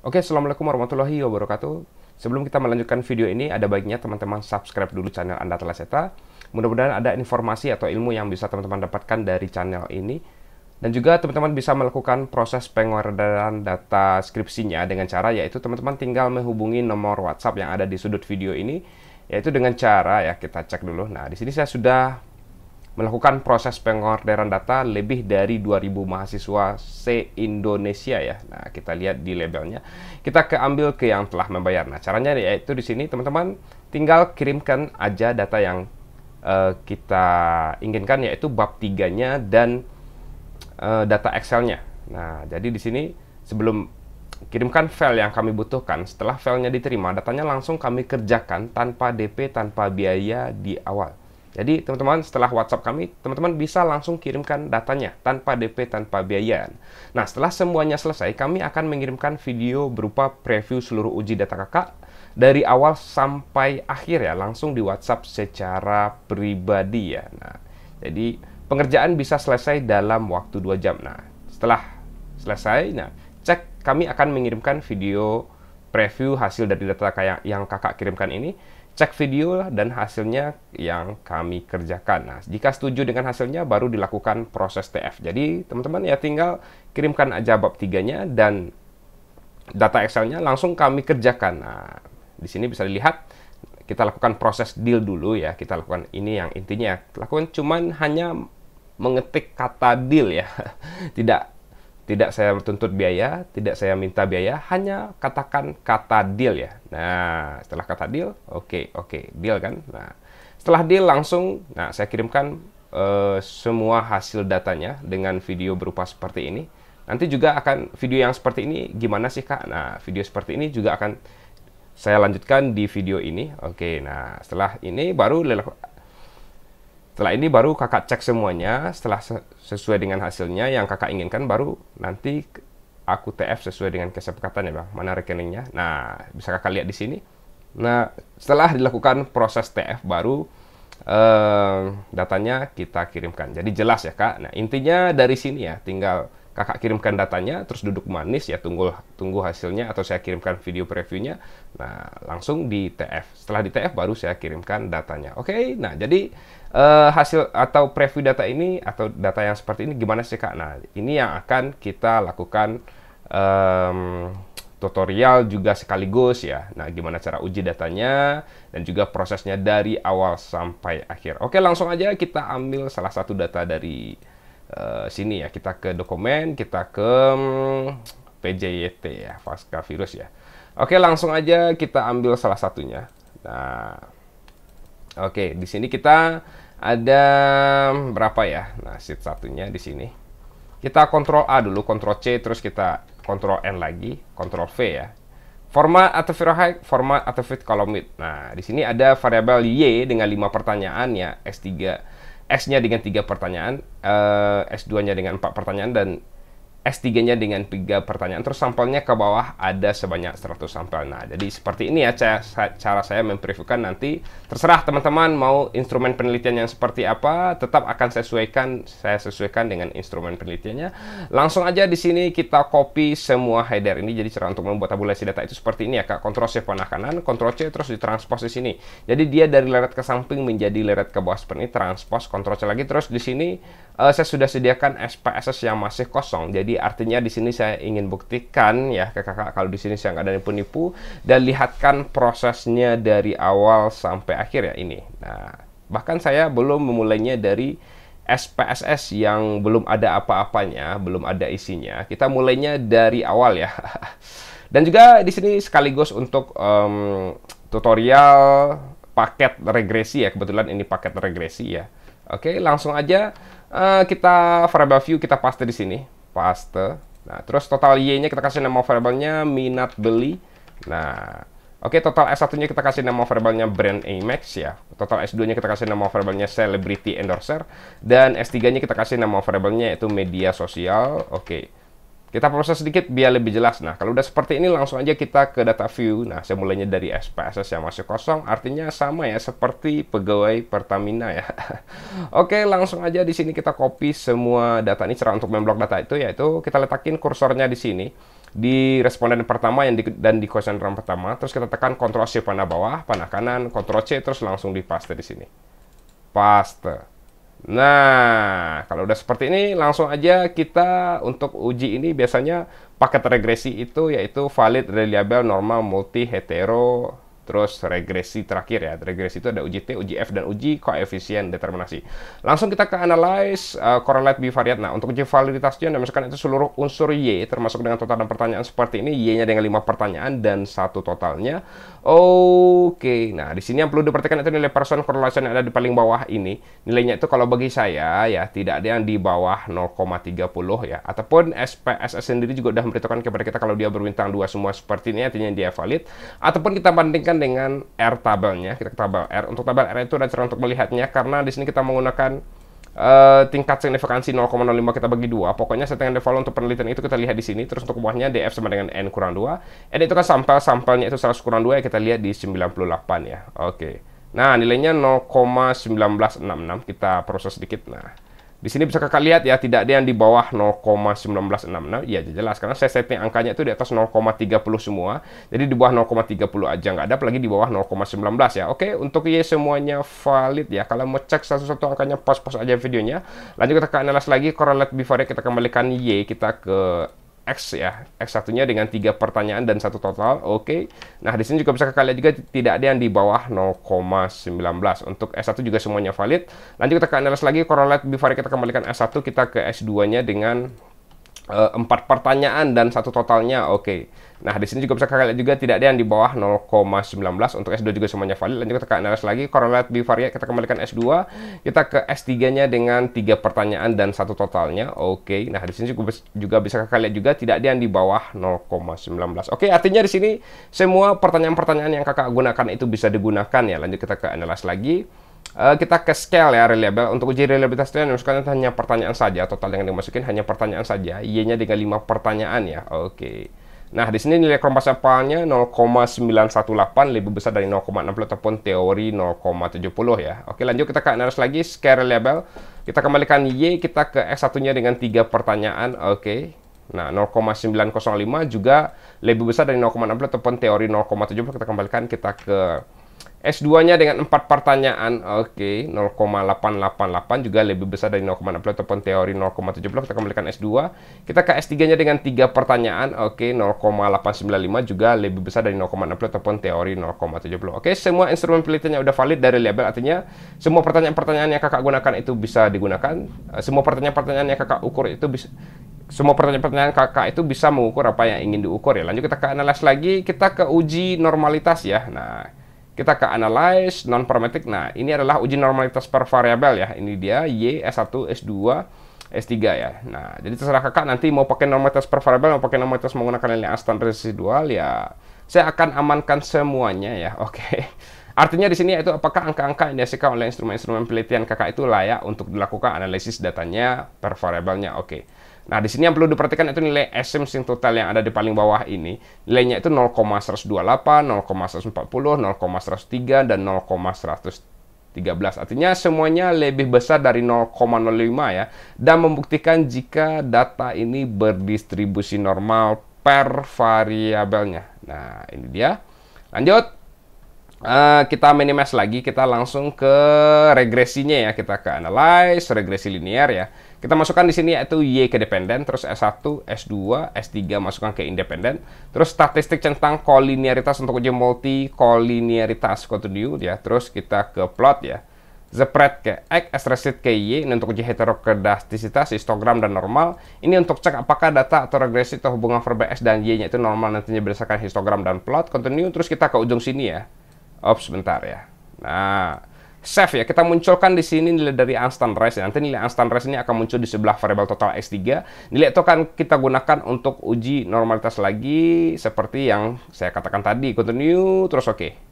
Oke, Assalamualaikum warahmatullahi wabarakatuh. Sebelum kita melanjutkan video ini, ada baiknya teman-teman subscribe dulu channel Anda Telaseta. Mudah-mudahan ada informasi atau ilmu yang bisa teman-teman dapatkan dari channel ini. Dan juga teman-teman bisa melakukan proses pengeluaran data skripsinya dengan cara yaitu teman-teman tinggal menghubungi nomor WhatsApp yang ada di sudut video ini, yaitu dengan cara ya kita cek dulu. Nah, di sini saya sudah melakukan proses pengorderan data lebih dari 2000 mahasiswa se-Indonesia ya. Nah, kita lihat di labelnya. Kita ambil ke yang telah membayar. Nah, caranya yaitu di sini teman-teman tinggal kirimkan aja data yang kita inginkan, yaitu bab 3-nya dan data Excel-nya. Nah, jadi di sini sebelum kirimkan file yang kami butuhkan, setelah filenya diterima, datanya langsung kami kerjakan tanpa DP, tanpa biaya di awal. Jadi teman-teman setelah WhatsApp kami, teman-teman bisa langsung kirimkan datanya tanpa DP, tanpa biaya. Nah, setelah semuanya selesai, kami akan mengirimkan video berupa preview seluruh uji data kakak dari awal sampai akhir ya, langsung di WhatsApp secara pribadi ya. Nah, jadi pengerjaan bisa selesai dalam waktu 2 jam. Nah, setelah selesai, nah, kami akan mengirimkan video preview hasil dari data yang kakak kirimkan ini. Cek video dan hasilnya yang kami kerjakan. Nah, jika setuju dengan hasilnya, baru dilakukan proses TF. Jadi, teman-teman ya tinggal kirimkan aja bab 3-nya dan data Excel-nya langsung kami kerjakan. Nah, di sini bisa dilihat kita lakukan proses deal dulu ya. Kita lakukan ini yang intinya lakukan cuman hanya mengetik kata deal ya. Tidak saya tuntut biaya, tidak saya minta biaya, hanya katakan kata deal ya. Nah, setelah kata deal, oke, deal kan. Nah, setelah deal langsung, nah saya kirimkan semua hasil datanya dengan video berupa seperti ini. Nanti juga akan video yang seperti ini gimana sih Kak? Nah, video seperti ini juga akan saya lanjutkan di video ini. Oke, nah setelah ini baru kakak cek semuanya. Setelah sesuai dengan hasilnya yang kakak inginkan, baru nanti aku TF sesuai dengan kesepakatan ya Bang. Mana rekeningnya? Nah, bisa kakak lihat di sini. Nah, setelah dilakukan proses TF, baru datanya kita kirimkan. Jadi jelas ya Kak. Nah, intinya dari sini ya, tinggal kakak kirimkan datanya, terus duduk manis ya, tunggu hasilnya, atau saya kirimkan video previewnya. Nah, langsung di TF. Setelah di TF baru saya kirimkan datanya. Oke, nah jadi hasil atau preview data ini atau data yang seperti ini gimana sih Kak? Nah, ini yang akan kita lakukan tutorial juga sekaligus ya. Nah, gimana cara uji datanya dan juga prosesnya dari awal sampai akhir. Oke, langsung aja kita ambil salah satu data dari sini ya. Kita ke dokumen, kita ke PJYT ya, pasca virus ya. Oke, langsung aja kita ambil salah satunya. Nah, oke, di sini kita ada berapa ya? Nah, sheet satunya di sini. Kita Ctrl A dulu, Ctrl C, terus kita Ctrl N lagi, Ctrl V ya. Format atau height, format atau fit column width. Nah, di sini ada variabel Y dengan 5 pertanyaan ya, S-nya dengan 3 pertanyaan, S2-nya dengan 4 pertanyaan, dan S3-nya dengan 3 pertanyaan. Terus sampelnya ke bawah ada sebanyak 100 sampel. Nah, jadi seperti ini ya cara saya mempreviewkan. Nanti terserah teman-teman mau instrumen penelitian yang seperti apa, tetap akan saya sesuaikan dengan instrumen penelitiannya. Langsung aja di sini kita copy semua header ini. Jadi cara untuk membuat tabulasi data itu seperti ini ya Kak. Ctrl C panah kanan, Ctrl C, terus ditranspos di sini. Jadi dia dari leret ke samping menjadi leret ke bawah seperti ini, transpos, Ctrl C lagi. Terus di sini saya sudah sediakan SPSS yang masih kosong. Jadi artinya di sini saya ingin buktikan ya ke kakak kalau di sini saya nggak ada nipu-nipu, dan lihatkan prosesnya dari awal sampai akhir ya ini. Nah, bahkan saya belum memulainya dari SPSS yang belum ada apa-apanya, belum ada isinya. Kita mulainya dari awal ya. Dan juga di sini sekaligus untuk tutorial paket regresi ya. Kebetulan ini paket regresi ya. Oke, langsung aja kita variable view kita paste di sini. Paste. Nah, terus total Y-nya kita kasih nama variabelnya minat beli. Nah, oke, total S1-nya kita kasih nama variabelnya brand Amex ya. Total S2-nya kita kasih nama variabelnya celebrity endorser, dan S3-nya kita kasih nama variabelnya yaitu media sosial. Oke. Kita proses sedikit biar lebih jelas. Nah, kalau udah seperti ini langsung aja kita ke data view. Nah, saya mulainya dari SPSS yang masih kosong, artinya sama ya seperti pegawai Pertamina ya. Oke, langsung aja di sini kita copy semua data ini. Cara untuk memblok data itu yaitu kita letakin kursornya di sini. di responden pertama dan di question round pertama. Terus kita tekan Ctrl Shift panah bawah, panah kanan, Ctrl C, terus langsung di paste di sini. Paste. Nah, kalau udah seperti ini, langsung aja kita untuk uji ini biasanya paket regresi itu yaitu valid, reliable, normal, multi, hetero, terus regresi terakhir ya. Regresi itu ada uji T, uji F, dan uji koefisien determinasi. Langsung kita ke analyze correlate bivariate. Nah, untuk uji validitasnya, misalkan itu seluruh unsur Y, termasuk dengan total dan pertanyaan seperti ini. Y-nya dengan 5 pertanyaan dan 1 totalnya. Oke, nah di sini yang perlu diperhatikan itu nilai person correlation yang ada di paling bawah ini. Nilainya itu kalau bagi saya ya tidak ada yang di bawah 0,30 ya. Ataupun SPSS sendiri juga udah memberitahukan kepada kita kalau dia berbintang 2 semua seperti ini artinya dia valid. Ataupun kita bandingkan dengan R tabelnya. Kita ke tabel R. Untuk tabel R itu ada cara untuk melihatnya karena di sini kita menggunakan tingkat signifikansi 0,05 kita bagi 2. Pokoknya settingan default untuk penelitian itu kita lihat di sini. Terus untuk bawahnya DF sama dengan N kurang 2. N itu kan sampelnya itu 100 kurang 2 ya, kita lihat di 98 ya. Oke. Nah, nilainya 0,1966. Kita proses sedikit. Nah, di sini bisa kakak lihat ya, tidak ada yang di bawah 0,1966. Iya, jelas karena saya setting angkanya itu di atas 0,30 semua. Jadi di bawah 0,30 aja nggak ada, apalagi di bawah 0,19 ya. Oke, untuk Y semuanya valid ya. Kalau mau cek satu-satu angkanya, pause aja videonya. Lanjut kita ke analyze lagi correlate bivariate, kita kembalikan Y, kita ke X ya, X1-nya dengan 3 pertanyaan dan 1 total. Oke. Nah, di sini juga bisa kakak lihat juga tidak ada yang di bawah 0,19. Untuk S1 juga semuanya valid. Lanjut kita ke analyze lagi correlate bivariate, kita kembalikan S1, kita ke S2-nya dengan 4 pertanyaan dan 1 totalnya. Oke. Nah, di sini juga bisa kakak lihat juga tidak ada yang di bawah 0,19. Untuk S2 juga semuanya valid. Lanjut kita ke analyze lagi correlate bivariate, kita kembalikan S2, kita ke S3-nya dengan 3 pertanyaan dan 1 totalnya. Oke. Nah, di sini juga bisa kakak lihat juga tidak ada yang di bawah 0,19. Oke, artinya di sini semua pertanyaan-pertanyaan yang kakak gunakan itu bisa digunakan ya. Lanjut kita ke analyze lagi. Kita ke scale ya, reliable. Untuk uji reliabilitasnya misalkan hanya pertanyaan saja, total yang dimasukin hanya pertanyaan saja. Y-nya dengan 5 pertanyaan ya. Oke. Nah, di sini nilai kompas apalnya 0,918, lebih besar dari 0,60 ataupun teori 0,70 ya. Oke, lanjut kita ke analysis lagi scale reliable. Kita kembalikan Y, kita ke X1-nya dengan 3 pertanyaan. Oke. Nah, 0,905 juga lebih besar dari 0,60 ataupun teori 0,70. Kita kembalikan, kita ke S2-nya dengan 4 pertanyaan. Oke, 0,888 juga lebih besar dari 0,60 ataupun teori 0,70. Kita kembalikan S2. Kita ke S3-nya dengan 3 pertanyaan. Oke, 0,895 juga lebih besar dari 0,60 ataupun teori 0,70. Oke, semua instrumen penelitiannya udah valid dari label, artinya semua pertanyaan-pertanyaan yang kakak gunakan itu bisa digunakan. Semua pertanyaan-pertanyaan yang kakak ukur itu bisa kakak itu bisa mengukur apa yang ingin diukur ya. Lanjut kita ke analyze lagi, kita ke uji normalitas ya. Nah, kita ke analyze non-parametric. Nah, ini adalah uji normalitas per variabel ya. Ini dia Y, S1, S2, S3 ya. Nah, jadi terserah kakak nanti mau pakai normalitas per variabel, mau pakai normalitas menggunakan nilai standar residual ya. Saya akan amankan semuanya ya. Oke. Artinya di sini itu apakah angka-angka yang dihasilkan oleh instrumen-instrumen penelitian kakak itu layak untuk dilakukan analisis datanya per variabelnya. Oke. Nah, di sini yang perlu diperhatikan itu nilai assumption total yang ada di paling bawah ini. Nilainya itu 0,128, 0,140, 0,103, dan 0,113. Artinya semuanya lebih besar dari 0,05 ya. Dan membuktikan jika data ini berdistribusi normal per variabelnya. Nah, ini dia. Lanjut. Kita minimize lagi, kita langsung ke regresinya ya. Kita ke analyze regresi linear ya. Kita masukkan di sini yaitu Y ke dependen, terus S1, S2, S3 masukkan ke independen, terus statistik tentang kolinearitas untuk uji multi kolinearitas continue ya. Terus kita ke plot ya. Spread ke X, S-resid ke Y, ini untuk uji heterokedastisitas, histogram, dan normal. Ini untuk cek apakah data atau regresi atau hubungan variabel X dan Y-nya itu normal nantinya berdasarkan histogram dan plot continue. Terus kita ke ujung sini ya. Ops, sebentar ya. Nah, save ya. Kita munculkan di sini nilai dari unstandardized. Nanti nilai unstandardized ini akan muncul di sebelah variabel total X3. Nilai itu akan kita gunakan untuk uji normalitas lagi seperti yang saya katakan tadi. Continue, terus oke.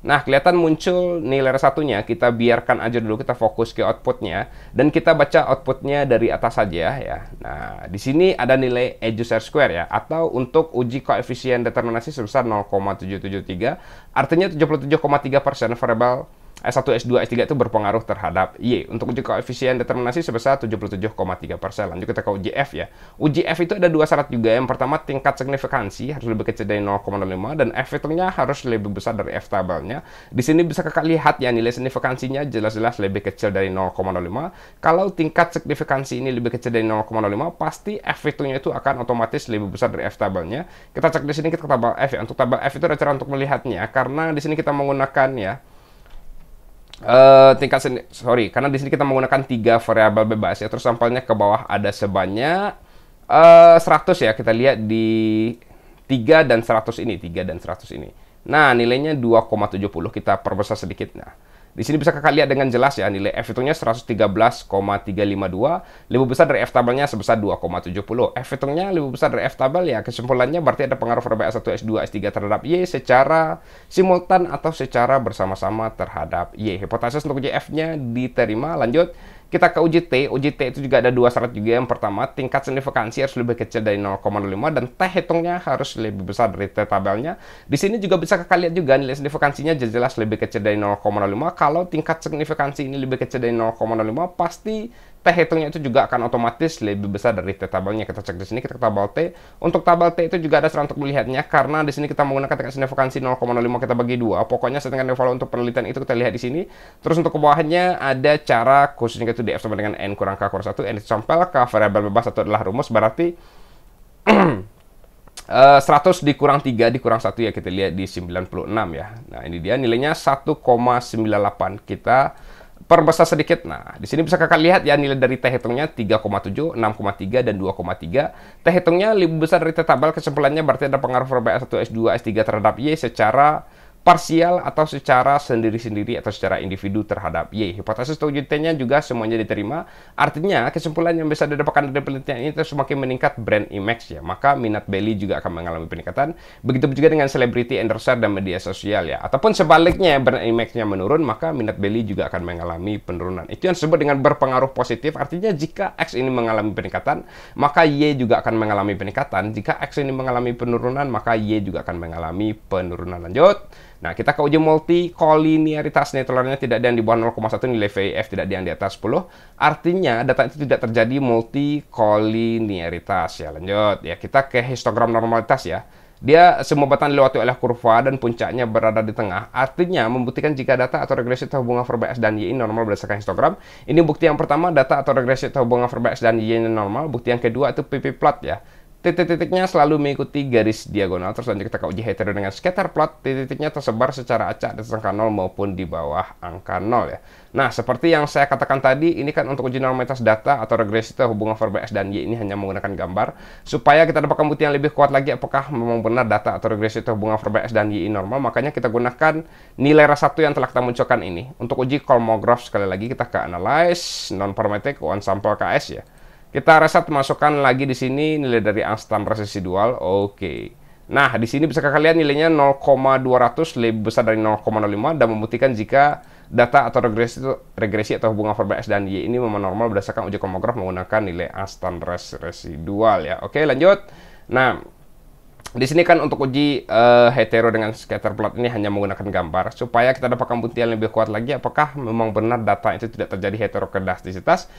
Nah, kelihatan muncul nilai satunya. Kita biarkan aja dulu, kita fokus ke outputnya. Dan kita baca outputnya dari atas saja ya. Nah, di sini ada nilai EJUS R-square ya. Atau untuk uji koefisien determinasi sebesar 0,773. Artinya 77,3% variabel S1, S2, S3 itu berpengaruh terhadap Y. Untuk uji koefisien determinasi sebesar 77,3%. Lanjut kita ke uji F ya. Uji F itu ada dua syarat juga. Yang pertama, tingkat signifikansi harus lebih kecil dari 0,05 dan F fiturnya harus lebih besar dari F tabelnya. Di sini bisa kakak lihat ya, nilai signifikansinya jelas-jelas lebih kecil dari 0,05. Kalau tingkat signifikansi ini lebih kecil dari 0,05, pasti F fiturnya itu akan otomatis lebih besar dari F tabelnya. Kita cek di sini, kita ke tabel F ya. Untuk tabel F itu ada cara untuk melihatnya, karena di sini kita menggunakan ya karena di sini kita menggunakan 3 variabel bebas ya. Terus sampelnya ke bawah ada sebanyak 100 ya. Kita lihat di 3 dan 100 ini, 3 dan 100 ini. Nah, nilainya 2,70. Kita perbesar sedikit. Nah, di sini bisa kakak lihat dengan jelas ya, nilai F hitungnya 113,352, lebih besar dari F tabelnya sebesar 2,70. F hitungnya lebih besar dari F tabel ya, kesimpulannya berarti ada pengaruh variabel S1, S2, S3 terhadap Y secara simultan atau secara bersama-sama terhadap Y. Hipotesis untuk uji F-nya diterima. Lanjut, kita ke uji T. Uji T itu juga ada dua syarat juga. Yang pertama, tingkat signifikansi harus lebih kecil dari 0,05 dan T hitungnya harus lebih besar dari T tabelnya. Di sini juga bisa kakak lihat juga nilai signifikansinya jelas lebih kecil dari 0,05. Kalau tingkat signifikansi ini lebih kecil dari 0,05, pasti T hitungnya itu juga akan otomatis lebih besar dari T tabelnya. Kita cek di sini, kita ke tabel T. Untuk tabel T itu juga ada cara untuk melihatnya, karena di sini kita menggunakan tingkat signifikansi 0,05 kita bagi 2. Pokoknya setengah level untuk penelitian itu kita lihat di sini. Terus untuk ke bawahnya ada cara khususnya itu DF sama dengan N kurang K kurang 1. N itu sampel, K variabel bebas atau adalah rumus, berarti 100 dikurang 3 dikurang 1 ya, kita lihat di 96 ya. Nah, ini dia nilainya 1,98. Kita perbesar sedikit. Nah, di sini bisa kakak lihat ya, nilai dari T hitungnya 3,7, 6,3 dan 2,3. T hitungnya lebih besar dari T tabel. Kesimpulannya berarti ada pengaruh variabel S1, S2, S3 terhadap Y secara parsial atau secara sendiri-sendiri atau secara individu terhadap Y. Hipotesis uji T-nya juga semuanya diterima. Artinya, kesimpulan yang bisa didapatkan dari penelitian ini itu semakin meningkat brand image ya. Maka minat Belly juga akan mengalami peningkatan. Begitu juga dengan selebriti, endorser, dan media sosial ya. Ataupun sebaliknya, brand image-nya menurun, maka minat Belly juga akan mengalami penurunan. Itu yang disebut dengan berpengaruh positif. Artinya, jika X ini mengalami peningkatan, maka Y juga akan mengalami peningkatan. Jika X ini mengalami penurunan, maka Y juga akan mengalami penurunan. Lanjut. Nah, kita ke uji multikolinearitas. Toleransinya tidak ada yang di bawah 0,1, nilai VIF tidak ada yang di atas 10. Artinya, data itu tidak terjadi multikolinearitas. Ya, lanjut. Ya, kita ke histogram normalitas ya. Dia semua batan dilewati oleh kurva dan puncaknya berada di tengah. Artinya, membuktikan jika data atau regresi atau hubungan variabel X dan Y ini normal berdasarkan histogram. Ini bukti yang pertama, data atau regresi atau hubungan variabel X dan Y ini normal. Bukti yang kedua itu PP plot ya. Titik-titiknya selalu mengikuti garis diagonal. Terus lanjut kita ke uji hetero dengan scatter plot. Titik-titiknya tersebar secara acak di atas angka 0 maupun di bawah angka 0 ya. Nah, seperti yang saya katakan tadi, ini kan untuk uji normalitas data atau regresi atau hubungan variabel X dan Y ini hanya menggunakan gambar. Supaya kita dapatkan bukti yang lebih kuat lagi apakah memang benar data atau regresi atau hubungan variabel X dan Y ini normal. Makanya kita gunakan nilai ras 1 yang telah kita munculkan ini. Untuk uji Kolmogorov sekali lagi kita ke analyze, non-parametric, one sample KS ya. Kita reset, masukkan lagi di sini nilai dari Einstein residual. Oke. Nah, di sini bisa kakak lihat nilainya 0,200 lebih besar dari 0,05 dan membuktikan jika data atau regresi atau hubungan variabel X dan Y ini memang normal berdasarkan uji Kolmogorov menggunakan nilai Einstein residual ya. Oke, lanjut. Nah, di sini kan untuk uji hetero dengan scatter plot ini hanya menggunakan gambar supaya kita dapatkan bukti yang lebih kuat lagi apakah memang benar data itu tidak terjadi heterokedastisitas.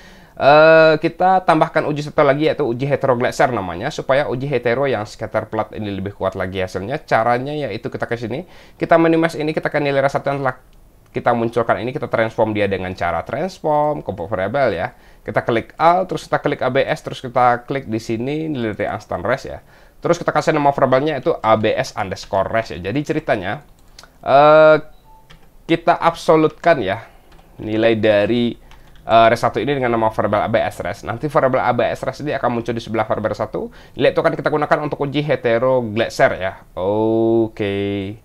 Kita tambahkan uji satu lagi yaitu uji heteroglacier namanya supaya uji hetero yang scatter plot ini lebih kuat lagi hasilnya. Caranya yaitu kita ke sini, kita minimize ini, kita ke nilai ras 1 yang telah kita munculkan ini, kita transform dia dengan cara transform kompok variabel ya. Kita klik Alt, terus kita klik ABS, terus kita klik di sini nilai dari Einstein res ya. Terus kita kasih nama variabelnya itu ABS underscore res ya. Jadi ceritanya kita absolutkan ya nilai dari res 1 ini dengan nama variabel ABS res. Nanti variabel ABS res ini akan muncul di sebelah variabel res 1. Nilai itu akan kita gunakan untuk uji heteroglacier ya. Oke.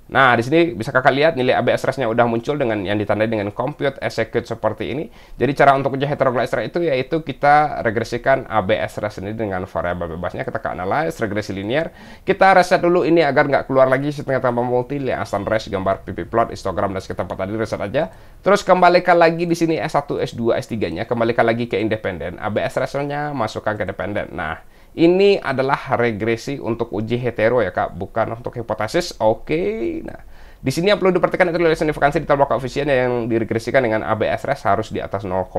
Nah, di sini bisa kakak lihat nilai ABS res-nya udah muncul dengan yang ditandai dengan compute execute seperti ini. Jadi cara untuk uji heteroglacier itu yaitu kita regresikan ABS res ini dengan variabel bebasnya. Kita ke analyze, regresi linear. Kita reset dulu ini agar nggak keluar lagi setengah tambah multi, Einstein res, gambar PP plot, histogram dan sekitar tadi reset aja. Terus kembalikan lagi di sini S1, S2, S3-nya, kembalikan lagi ke independen. ABS res-nya masukkan ke dependen. Nah, ini adalah regresi untuk uji hetero ya Kak, bukan untuk hipotesis. Oke. Nah, Di sini yang perlu diperhatikan itu adalah signifikansi detail block koefisien yang diregresikan dengan ABS rest harus di atas 0,05.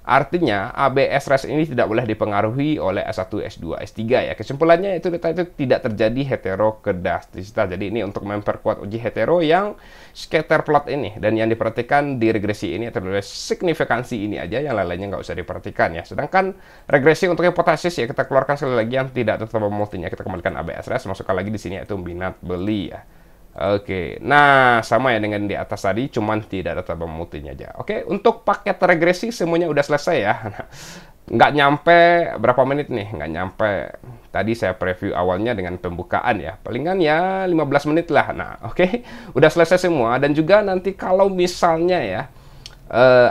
Artinya ABS rest ini tidak boleh dipengaruhi oleh S1, S2, S3 ya. Kesimpulannya itu tidak terjadi heterokedastisitas. Jadi ini untuk memperkuat uji hetero yang scatter plot ini, dan yang diperhatikan di regresi ini adalah signifikansi ini aja, yang lainnya nggak usah diperhatikan ya. Sedangkan regresi untuk hipotesis ya kita keluarkan sekali lagi yang tidak tetap multinya, kita kembalikan ABS rest, masukkan lagi di sini yaitu minat beli ya. Oke, nah sama ya dengan di atas tadi, cuman tidak ada tabel multinya aja. Oke, untuk paket regresi semuanya udah selesai ya. Nggak nyampe berapa menit nih, nggak nyampe. Tadi saya preview awalnya dengan pembukaan ya, palingan ya 15 menit lah. Nah, oke, udah selesai semua. Dan juga nanti kalau misalnya ya,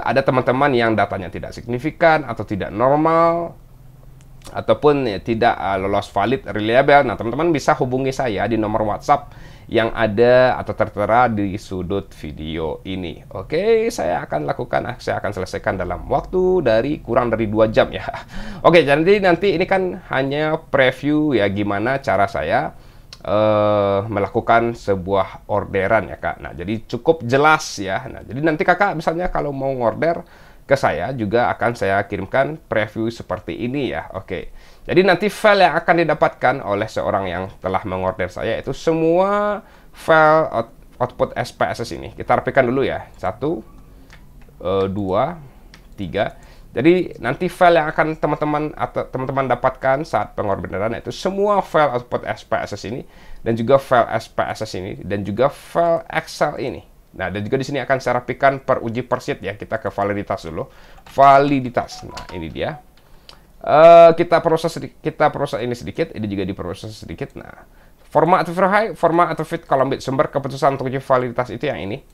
ada teman-teman yang datanya tidak signifikan atau tidak normal, ataupun ya, tidak lolos valid reliable, nah teman-teman bisa hubungi saya di nomor WhatsApp yang ada atau tertera di sudut video ini. Oke, saya akan selesaikan dalam waktu kurang dari 2 jam ya. Oke, jadi nanti ini kan hanya preview ya gimana cara saya melakukan sebuah orderan ya Kak. Nah, jadi cukup jelas ya. Nah, jadi nanti Kakak misalnya kalau mau order ke saya juga akan saya kirimkan preview seperti ini ya. Oke. Jadi nanti file yang akan didapatkan oleh seorang yang telah mengorder saya itu semua file output SPSS ini. Kita rapikan dulu ya. 1, 2, 3. Jadi nanti file yang akan teman-teman dapatkan saat pengorderan itu semua file output SPSS ini, dan juga file SPSS ini, dan juga file Excel ini. Nah, dan juga di sini akan saya rapikan per uji per sheet ya. Kita ke validitas dulu. Validitas. Nah, ini dia. Kita proses ini sedikit, ini juga diproses sedikit. Nah, format atau fit column bit sumber keputusan untuk uji validitas itu yang ini.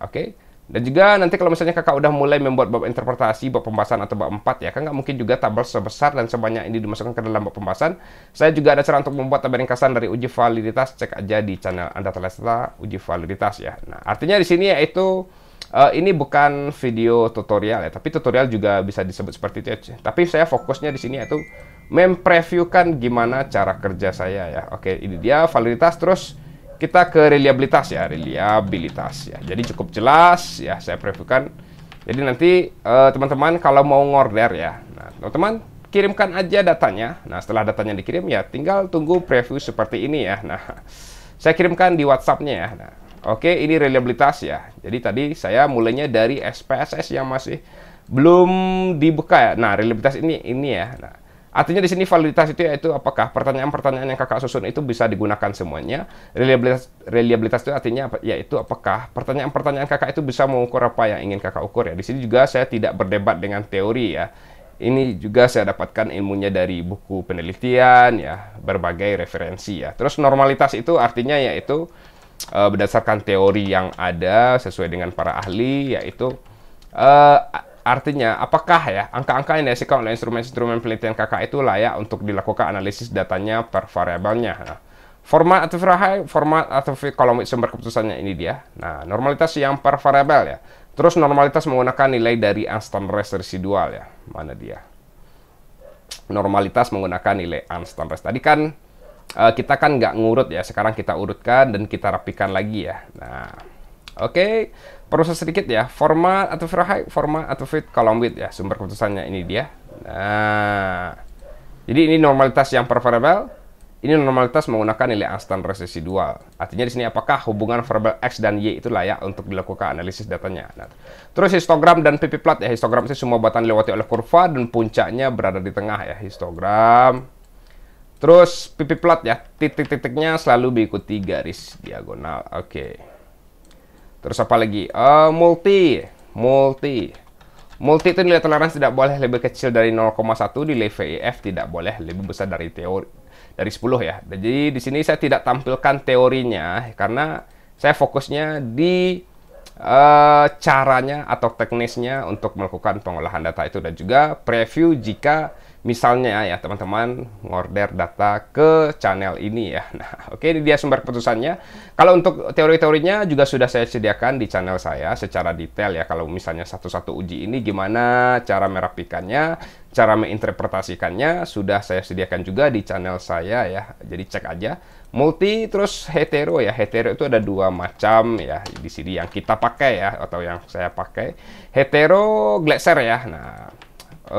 Oke. Dan juga nanti kalau misalnya Kakak udah mulai membuat bab interpretasi, bab pembahasan atau bab 4 ya, kan nggak mungkin juga tabel sebesar dan sebanyak ini dimasukkan ke dalam bab pembahasan. Saya juga ada cara untuk membuat tabel ringkasan dari uji validitas, cek aja di channel Andata Leseta uji validitas ya. Nah, artinya di sini yaitu ini bukan video tutorial ya, tapi tutorial juga bisa disebut seperti itu ya. Tapi saya fokusnya di sini yaitu mempreviewkan gimana cara kerja saya ya. Oke, ini dia validitas, terus kita ke reliabilitas ya, ya. Jadi cukup jelas ya, saya previewkan. Jadi nanti teman-teman kalau mau ngorder ya, nah teman-teman kirimkan aja datanya. Nah, setelah datanya dikirim ya tinggal tunggu preview seperti ini ya. Nah, saya kirimkan di WhatsApp-nya ya. Nah, oke, ini reliabilitas ya. Jadi tadi saya mulainya dari SPSS yang masih belum dibuka ya. Nah, reliabilitas ini ya. Nah, artinya di sini validitas itu yaitu apakah pertanyaan-pertanyaan yang Kakak susun itu bisa digunakan semuanya. Reliabilitas itu artinya yaitu apakah pertanyaan-pertanyaan Kakak itu bisa mengukur apa yang ingin Kakak ukur ya. Di sini juga saya tidak berdebat dengan teori ya. Ini juga saya dapatkan ilmunya dari buku penelitian ya, berbagai referensi ya. Terus normalitas itu artinya yaitu berdasarkan teori yang ada sesuai dengan para ahli, yaitu artinya apakah ya angka-angka yang dihasilkan oleh instrumen-instrumen penelitian Kakak itu layak untuk dilakukan analisis datanya per variabelnya. Nah, format atau fit column sumber keputusannya ini dia. Nah, normalitas yang per variabel ya. Terus normalitas menggunakan nilai dari unstandardized residual ya. Mana dia? Normalitas menggunakan nilai unstandardized. Tadi kan kita kan nggak ngurut ya, sekarang kita urutkan dan kita rapikan lagi ya. Nah, oke, proses sedikit ya. Format atau fit column width ya, sumber keputusannya ini dia. Nah, jadi ini normalitas yang per variabel. Ini normalitas menggunakan nilai unstandardized residual. Artinya di sini apakah hubungan variabel X dan Y itu layak untuk dilakukan analisis datanya. Nah, terus histogram dan PP plot ya. Histogram itu semua buatan dilewati oleh kurva dan puncaknya berada di tengah ya. Histogram. Terus PP plot ya. Titik-titiknya selalu diikuti garis diagonal. Oke. Terus apa lagi? Multi itu nilai toleransi tidak boleh lebih kecil dari 0,1, nilai VEF tidak boleh lebih besar dari 10 ya. Jadi di sini saya tidak tampilkan teorinya karena saya fokusnya di caranya atau teknisnya untuk melakukan pengolahan data itu, dan juga preview jika misalnya ya teman-teman ngorder data ke channel ini ya. Nah, oke, ini dia sumber keputusannya. Kalau untuk teori-teorinya juga sudah saya sediakan di channel saya secara detail ya. Kalau misalnya satu-satu uji ini gimana cara merapikannya, cara menginterpretasikannya sudah saya sediakan juga di channel saya ya. Jadi cek aja. Multi terus hetero ya. Hetero itu ada dua macam ya di sini yang kita pakai ya atau yang saya pakai. Hetero Glaser ya. Nah,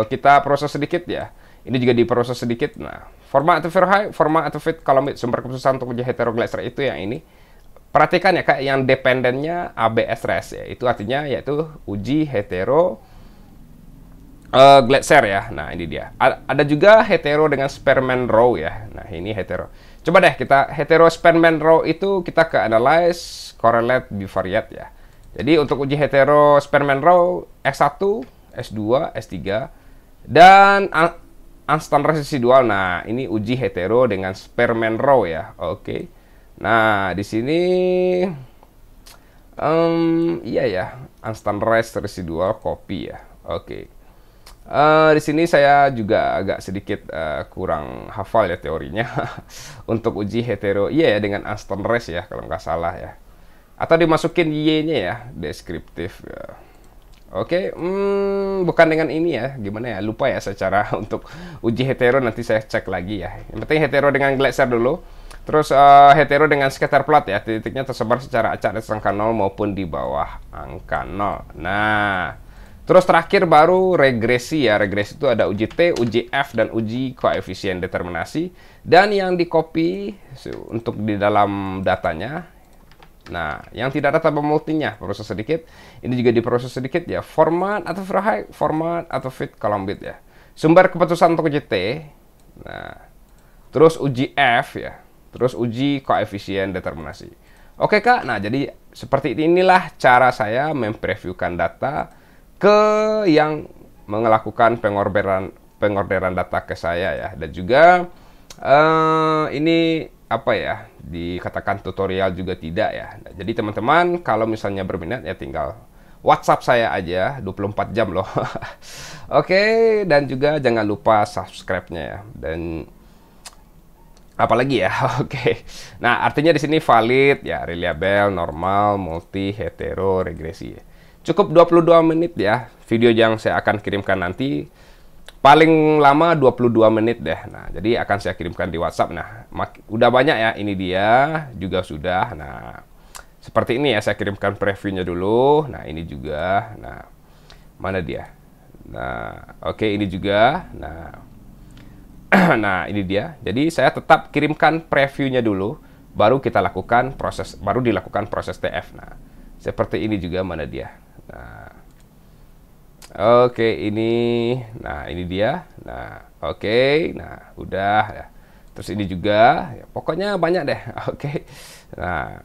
kita proses sedikit ya. Ini juga diproses sedikit. Nah, format atau high, format atau fit column sumber keputusan untuk uji hetero Glaser itu yang ini. Perhatikan ya Kak, yang dependennya ABS res ya. Itu artinya yaitu uji hetero Glaser ya. Nah, ini dia. Ada juga hetero dengan Spearman row ya. Nah, ini hetero. Coba deh kita hetero Spearman row itu kita ke analyze, correlate, bivariate ya. Jadi untuk uji hetero Spearman row S1, S2, S3 dan unstandard residual. Nah, ini uji hetero dengan Spearman row ya. Oke. Nah, di sini iya ya, unstandardized residual copy ya. Oke. Di sini saya juga agak sedikit kurang hafal ya teorinya untuk uji hetero. Iya ya, dengan unstandardized ya kalau nggak salah ya. Atau dimasukin Y-nya ya, deskriptif ya. Oke, bukan dengan ini ya, gimana ya, lupa ya secara untuk uji hetero nanti saya cek lagi ya. Yang penting hetero dengan Glaser dulu. Terus hetero dengan scatter plot ya, titiknya tersebar secara acak di angka 0 maupun di bawah angka 0. Nah, terus terakhir baru regresi ya. Regresi itu ada uji T, uji F, dan uji koefisien determinasi. Dan yang di copy untuk di dalam datanya. Nah, yang tidak ada tabel multinya, proses sedikit. Ini juga diproses sedikit ya. Format atau high, format atau fit column bit ya. Sumber keputusan untuk uji T. Nah, terus uji F ya. Terus uji koefisien determinasi. Oke Kak, nah jadi seperti inilah cara saya mempreviewkan data ke yang melakukan pengorderan data ke saya ya. Dan juga ini apa ya, dikatakan tutorial juga tidak ya. Nah, jadi teman-teman kalau misalnya berminat ya tinggal WhatsApp saya aja 24 jam loh. Oke, dan juga jangan lupa subscribe-nya ya. Dan apalagi ya. Oke. Nah, artinya di sini valid ya, reliable, normal, multi, hetero, regresi. Cukup 22 menit ya video yang saya akan kirimkan nanti. Paling lama 22 menit deh. Nah, jadi akan saya kirimkan di WhatsApp. Nah, udah banyak ya. Ini dia juga sudah. Nah, seperti ini ya, saya kirimkan previewnya dulu. Nah, ini juga. Nah, mana dia? Nah, oke, ini juga. Nah, nah, ini dia. Jadi saya tetap kirimkan previewnya dulu, baru kita lakukan proses, baru dilakukan proses TF. Nah, seperti ini juga, mana dia? Nah, oke, ini. Nah, ini dia. Nah, oke. Nah, udah ya. Terus ini juga. Ya, pokoknya banyak deh. Oke. Nah,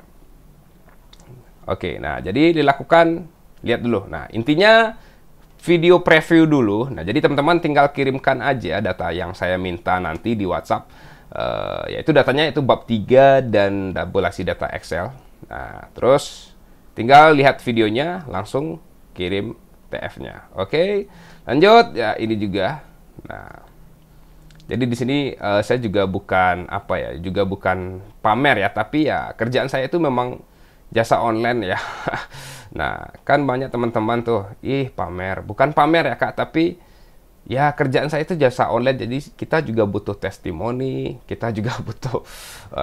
oke. Nah, jadi dilakukan. Lihat dulu. Nah, intinya video preview dulu. Nah, jadi teman-teman tinggal kirimkan aja data yang saya minta nanti di WhatsApp. Yaitu datanya itu bab 3 dan tabulasi data Excel. Nah, terus tinggal lihat videonya, langsung kirim TF-nya. Oke. Lanjut ya, ini juga. Nah, jadi di sini saya juga bukan apa ya, juga bukan pamer ya, tapi ya kerjaan saya itu memang jasa online ya. Nah, kan banyak teman-teman tuh, pamer. Bukan pamer ya Kak, tapi ya kerjaan saya itu jasa online, jadi kita juga butuh testimoni, kita juga butuh.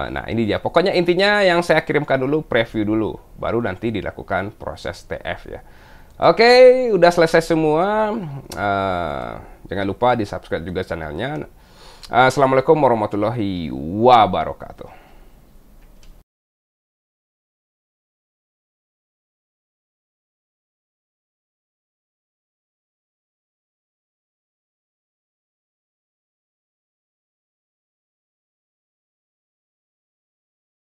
Nah, ini dia. Pokoknya intinya yang saya kirimkan dulu, preview dulu, baru nanti dilakukan proses TF ya. Oke, udah selesai semua. Jangan lupa di subscribe juga channelnya. Assalamualaikum warahmatullahi wabarakatuh.